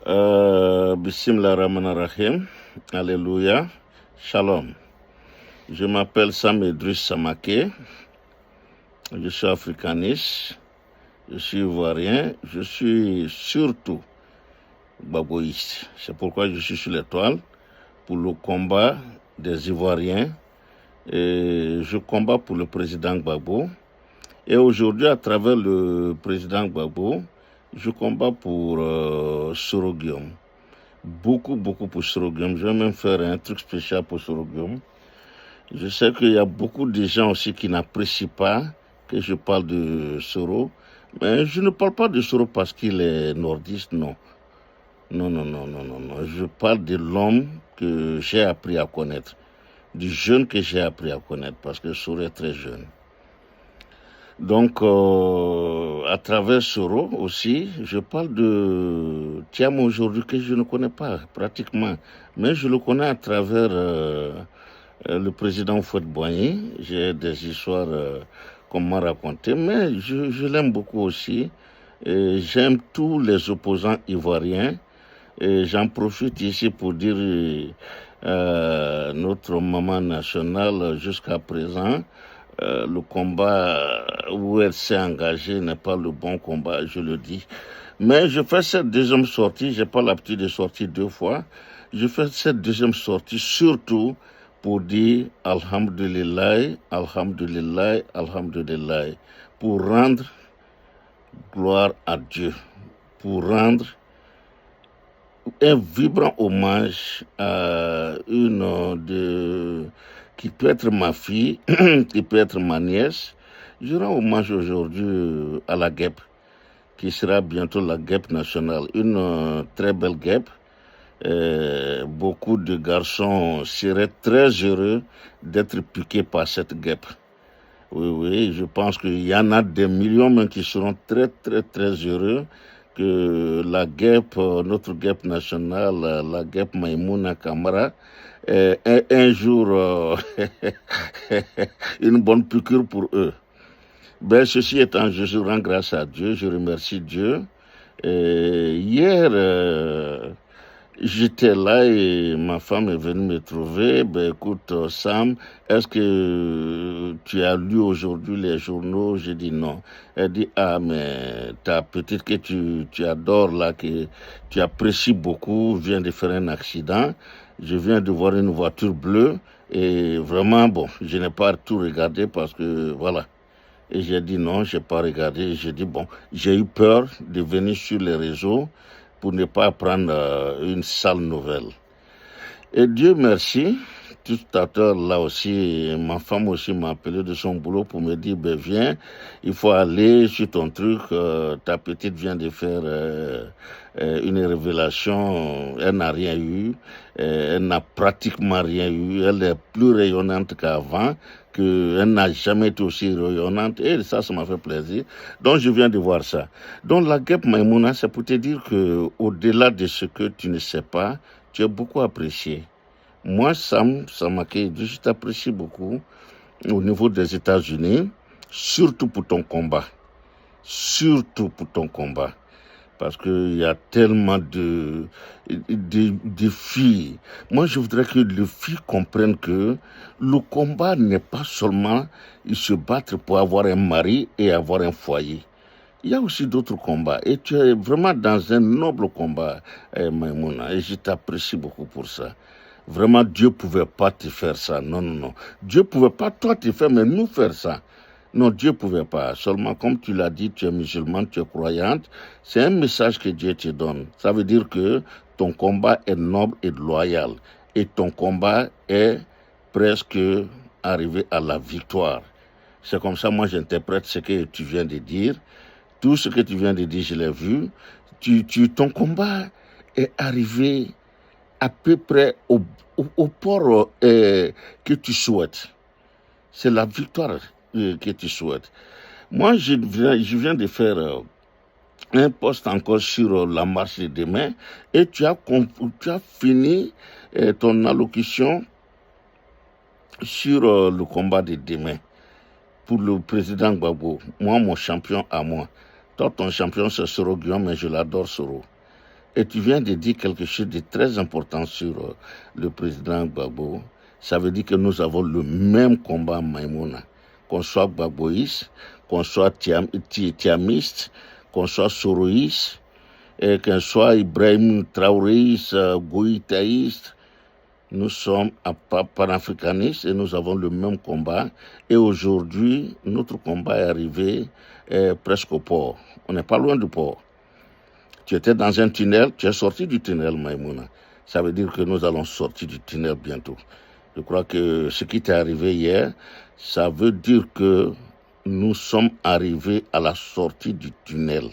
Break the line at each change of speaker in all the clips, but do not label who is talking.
Bismillah Rahman Rahim. Alléluia. Shalom. Je m'appelle Sam Idriss Samake. Je suis africaniste. Je suis ivoirien. Je suis surtout baboïste. C'est pourquoi je suis sur l'étoile pour le combat des Ivoiriens. Et je combats pour le président Gbagbo. Et aujourd'hui, à travers le président Gbagbo, je combats pour Soro Guillaume. Beaucoup pour Soro Guillaume. Je vais même faire un truc spécial pour Soro Guillaume. Je sais qu'il y a beaucoup de gens aussi qui n'apprécient pas que je parle de Soro. Mais je ne parle pas de Soro parce qu'il est nordiste, non. Non. Je parle de l'homme que j'ai appris à connaître. Du jeune que j'ai appris à connaître parce que Soro est très jeune. Donc, à travers Soro aussi, je parle de Thiam aujourd'hui que je ne connais pas pratiquement, mais je le connais à travers le président Houphouët-Boigny. J'ai des histoires qu'on m'a racontées, mais je l'aime beaucoup aussi. Et j'aime tous les opposants ivoiriens. Et j'en profite ici pour dire notre maman nationale jusqu'à présent. Le combat où elle s'est engagée n'est pas le bon combat, je le dis. Mais je fais cette deuxième sortie, je n'ai pas l'habitude de sortir 2 fois. Je fais cette deuxième sortie surtout pour dire Alhamdulillah, Alhamdulillah, Alhamdulillah, pour rendre gloire à Dieu, pour rendre un vibrant hommage à une qui peut être ma fille, qui peut être ma nièce. Je rends hommage aujourd'hui à la guêpe, qui sera bientôt la guêpe nationale. Une très belle guêpe. Beaucoup de garçons seraient très heureux d'être piqués par cette guêpe. Oui, je pense qu'il y en a des millions même qui seront très heureux que la guêpe, notre guêpe nationale, la guêpe Maïmouna Kamara, un jour une bonne piqûre pour eux. Ben, ceci étant, je rends grâce à Dieu, je remercie Dieu. Hier, j'étais là et ma femme est venue me trouver. Ben écoute, Sam, est-ce que tu as lu aujourd'hui les journaux? J'ai dit non. Elle dit, ah, mais ta petite que tu adores là, que tu apprécies beaucoup, vient de faire un accident. Je viens de voir une voiture bleue et vraiment, bon, je n'ai pas tout regardé parce que, voilà. Et j'ai dit non, je n'ai pas regardé. J'ai dit, bon, j'ai eu peur de venir sur les réseaux pour ne pas prendre une sale nouvelle. Et Dieu merci, tout à l'heure là aussi, ma femme aussi m'a appelé de son boulot pour me dire, ben viens, il faut aller sur ton truc, ta petite vient de faire une révélation, elle n'a rien eu, elle n'a pratiquement rien eu, elle est plus rayonnante qu'avant, qu'elle n'a jamais été aussi rayonnante, et ça m'a fait plaisir. Donc je viens de voir ça. Donc la guêpe Maïmouna, c'est pour te dire que au-delà de ce que tu ne sais pas, tu es beaucoup apprécié. Moi, Sam Samake, je t'apprécie beaucoup au niveau des États-Unis, surtout pour ton combat. Surtout pour ton combat. Parce qu'il y a tellement de filles. Moi, je voudrais que les filles comprennent que le combat n'est pas seulement se battre pour avoir un mari et avoir un foyer. Il y a aussi d'autres combats. Et tu es vraiment dans un noble combat, Maïmouna. Et je t'apprécie beaucoup pour ça. Vraiment, Dieu ne pouvait pas te faire ça. Non. Dieu ne pouvait pas toi te faire, mais nous faire ça. Non, Dieu ne pouvait pas. Seulement, comme tu l'as dit, tu es musulmane, tu es croyante. C'est un message que Dieu te donne. Ça veut dire que ton combat est noble et loyal. Et ton combat est presque arrivé à la victoire. C'est comme ça, moi, j'interprète ce que tu viens de dire. Tout ce que tu viens de dire, je l'ai vu. Ton combat est arrivé à peu près au port que tu souhaites. C'est la victoire que tu souhaites. Moi, je viens de faire un post encore sur la marche de demain et tu as fini ton allocution sur le combat de demain pour le président Gbagbo. Moi, mon champion à moi. Toi, ton champion, c'est Soro Guillaume, mais je l'adore, Soro. Et tu viens de dire quelque chose de très important sur le président Gbagbo. Ça veut dire que nous avons le même combat, Maïmouna. Qu'on soit gbagboïste, qu'on soit tiamiste, qu'on soit soroïste, et qu'on soit Ibrahim Traoréiste, goïtaïste, nous sommes panafricanistes et nous avons le même combat. Et aujourd'hui, notre combat est arrivé presque au port. On n'est pas loin du port. Tu étais dans un tunnel, tu es sorti du tunnel, Maïmouna. Ça veut dire que nous allons sortir du tunnel bientôt. Je crois que ce qui t'est arrivé hier, ça veut dire que nous sommes arrivés à la sortie du tunnel.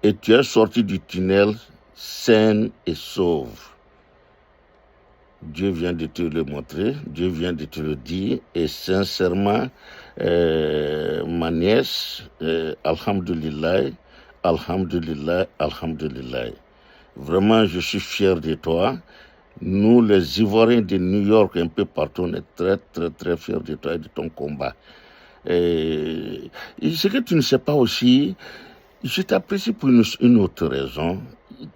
Et tu es sorti du tunnel saine et sauve. Dieu vient de te le montrer, Dieu vient de te le dire. Et sincèrement, ma nièce, alhamdulillah, alhamdulillah, alhamdulillah. Vraiment, je suis fier de toi. Nous, les Ivoiriens de New York, un peu partout, on est très, très, très fiers de toi et de ton combat. Et ce que tu ne sais pas aussi, je t'apprécie pour une autre raison.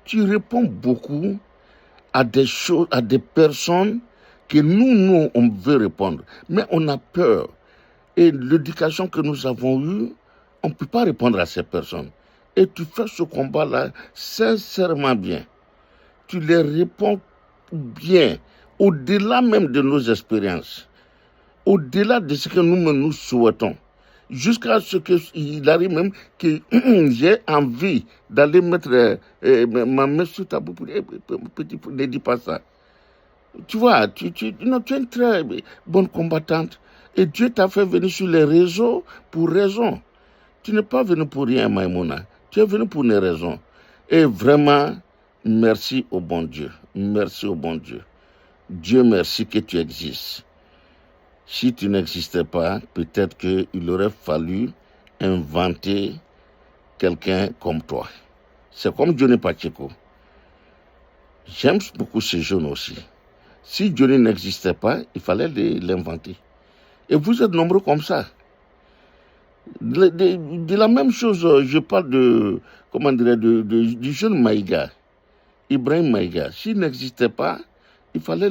Tu réponds beaucoup à des choses, à des personnes que nous, on veut répondre. Mais on a peur. Et l'éducation que nous avons eue, on ne peut pas répondre à ces personnes. Et tu fais ce combat-là sincèrement bien. Tu les réponds bien, au-delà même de nos expériences, au-delà de ce que nous souhaitons, jusqu'à ce qu'il arrive même que j'ai envie d'aller mettre ma main sur ta bouche pour dire, petit, ne dis pas ça. Tu vois, tu es une très bonne combattante et Dieu t'a fait venir sur les réseaux pour raison. Tu n'es pas venu pour rien, Maïmouna. Tu es venu pour une raison. Et vraiment, merci au bon Dieu. Merci au bon Dieu. Dieu merci que tu existes. Si tu n'existais pas, peut-être qu'il aurait fallu inventer quelqu'un comme toi. C'est comme Johnny Pacheco. J'aime beaucoup ces jeunes aussi. Si Johnny n'existait pas, il fallait l'inventer. Et vous êtes nombreux comme ça. De la même chose, je parle du jeune Maïga, Ibrahim Maïga. S'il n'existait pas, il fallait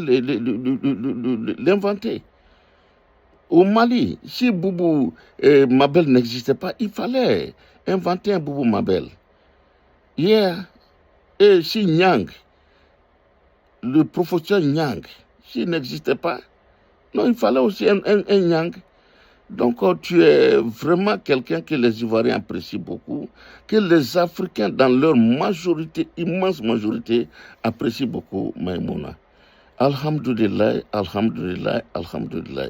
l'inventer. Au Mali, si Boubou Mabel n'existait pas, il fallait inventer un Boubou Mabel. Hier, et si Nyang, le professeur Nyang, s'il n'existait pas, non, il fallait aussi un Nyang. Donc, tu es vraiment quelqu'un que les Ivoiriens apprécient beaucoup, que les Africains, dans leur majorité, immense majorité, apprécient beaucoup, Maïmouna. Alhamdulillah, alhamdulillah, alhamdulillah.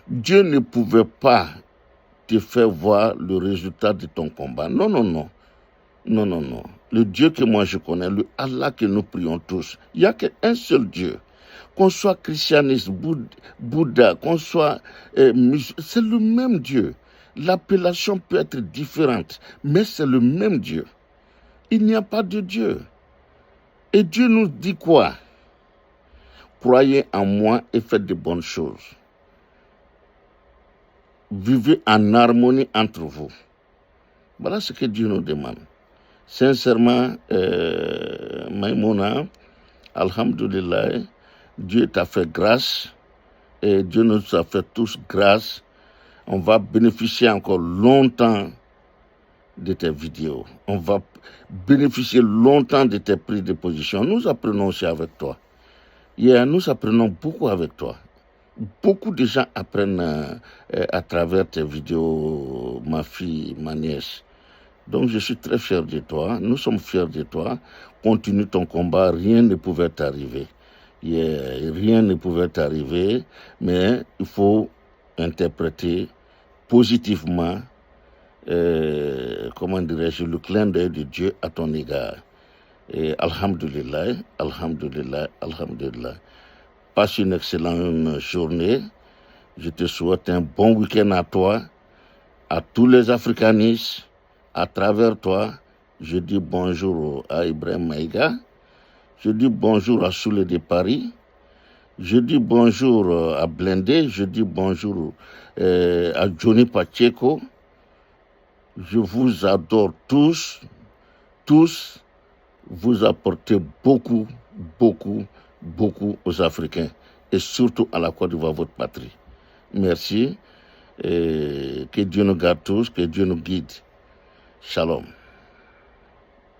Dieu ne pouvait pas te faire voir le résultat de ton combat. Non, non, non. Non, non, non. Le Dieu que moi je connais, le Allah que nous prions tous, il n'y a qu'un seul Dieu. Qu'on soit christianiste, Bouddha, qu'on soit c'est le même Dieu. L'appellation peut être différente, mais c'est le même Dieu. Il n'y a pas de Dieu. Et Dieu nous dit quoi? Croyez en moi et faites de bonnes choses. Vivez en harmonie entre vous. Voilà ce que Dieu nous demande. Sincèrement, Maïmouna, alhamdulillah, Dieu t'a fait grâce et Dieu nous a fait tous grâce. On va bénéficier encore longtemps de tes vidéos. On va bénéficier longtemps de tes prises de position. Nous apprenons aussi avec toi. Hier, nous apprenons beaucoup avec toi. Beaucoup de gens apprennent à travers tes vidéos, ma fille, ma nièce. Donc je suis très fier de toi, nous sommes fiers de toi. Continue ton combat, rien ne pouvait t'arriver. Rien ne pouvait t'arriver, mais il faut interpréter positivement, comment dirais-je, le clin d'œil de Dieu à ton égard. Et alhamdulillah, alhamdulillah, alhamdulillah. Passe une excellente journée. Je te souhaite un bon week-end à toi, à tous les africanistes. À travers toi, je dis bonjour à Ibrahim Maïga, je dis bonjour à Soule de Paris, je dis bonjour à Blindé, je dis bonjour à Johnny Pacheco. Je vous adore tous, tous. vous apportez beaucoup, beaucoup, beaucoup aux Africains et surtout à la Côte d'Ivoire, votre patrie. Merci. Et que Dieu nous garde tous, que Dieu nous guide. Shalom.